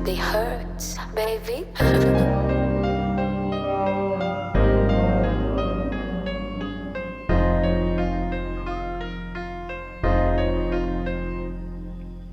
they hurt, baby.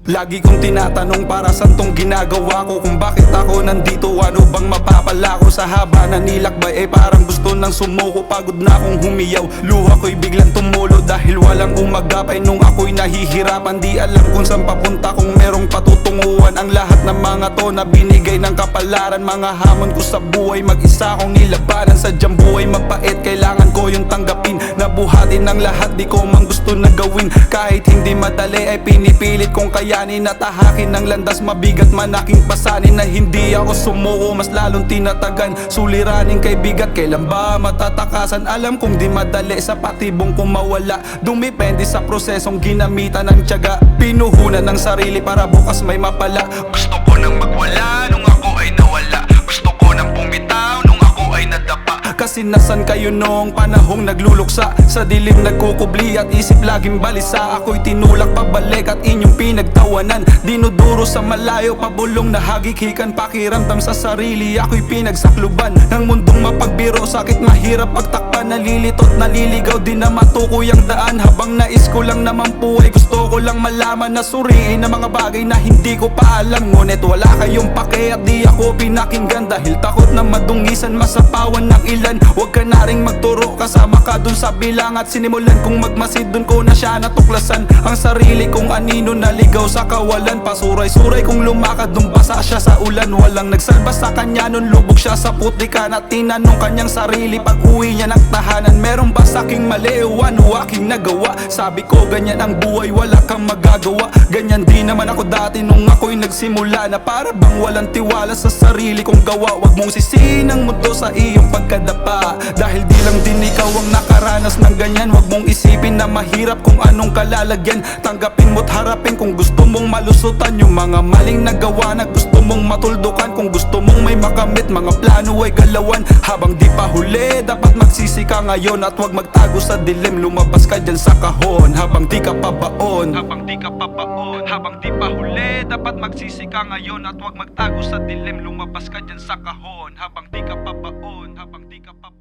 Lagi kong tinatanong para saan tong ginagawa ko, kung bakit ako nandito, ano bang mapapala ko. Sa haba na nilakbay parang gusto nang sumuko. Pagod na akong humiyaw, luha ko'y biglang tumulo. Dahil walang umagapay nung ako'y nahihirapan. Di alam kung saan papunta, kung merong patutunguhan. Ang lahat ng mga to na binigay ng kapalaran. Mga hamon ko sa buhay, mag-isa akong nilabanan. Sadyang buhay mapait, kailangan ko yung tanggapin. Nabuhatin ng lahat, di ko mang gusto na gawin. Kahit hindi madali ay pinipilit kong kaya natahakin ng landas, mabigat man aking pasanin. Na hindi ako sumuko, mas lalong tinatagan. Suliranin kay bigat, kailan ba matatakasan? Alam kong di madali sa patibong kong mawala. Dumipende sa prosesong ginamitan ng tiyaga. Pinuhunan ng sarili para bukas may mapala. Gusto ko nang magwala nung ako ay nawala. Gusto ko nang bumitaw nung ako ay nadapa. Kasi nasan kayo noong panahong nagluluksa? Sa dilim nagkukubli at isip laging balisa. Ako'y tinulak pabalik at inyong pinagtawanan. Dinuduro sa malayo, pabulong na hagikikan. Pakiramdam sa sarili, ako'y pinagsakluban ng mundong mapagbiro, sakit mahirap pagtakpan. Nalilitot, naliligaw, di na matukoy ang daan. Habang nais ko lang naman po ay gusto ko lang malaman. Na suriin ang mga bagay na hindi ko pa alam. Ngunit wala kayong pake at di ako pinakinggan. Dahil takot na madungisan, masapawan ng ilan. Huwag ka na ring magturo, kasama ka dun sa bilang. At sinimulan kong magmasid, dun ko na siya natuklasan. Ang sarili kong anino naligaw sa kawalan. Pasuray-suray kong lumakad, nung basa siya sa ulan. Walang nagsalba sa kanya, nun lubog siya sa putikan. At tinanong kanyang sarili pag uwi niya ng tahanan, meron ba saking mali o ano aking nagawa? Sabi ko ganyan ang buhay, wala kang magagawa. Ganyan din naman ako dati nung ako'y nagsimula. Na para bang walang tiwala sa sarili kong gawa. Huwag mong sisihin ang mundo sa iyong pagkadapa, dahil di lang din ikaw ang nakaranas ng ganyan. Huwag mong isipin na mahirap kung anong kalalagyan. Tanggapin mo't harapin kung gusto mong malusutan yung mga maling nagawa na gusto mong matuldukan. Kung gusto mong may makamit, mga plano ay galawan. Habang di pa huli, dapat magsisi ka ngayon. At huwag magtago sa dilim, lumabas ka dyan sa kahon. Habang di ka pa baon, habang di ka pa baon. Habang di pa huli, dapat magsisi ka ngayon. At huwag magtago sa dilim, lumabas ka dyan sa kahon. Habang di ka pa baon, habang di ka pa baon.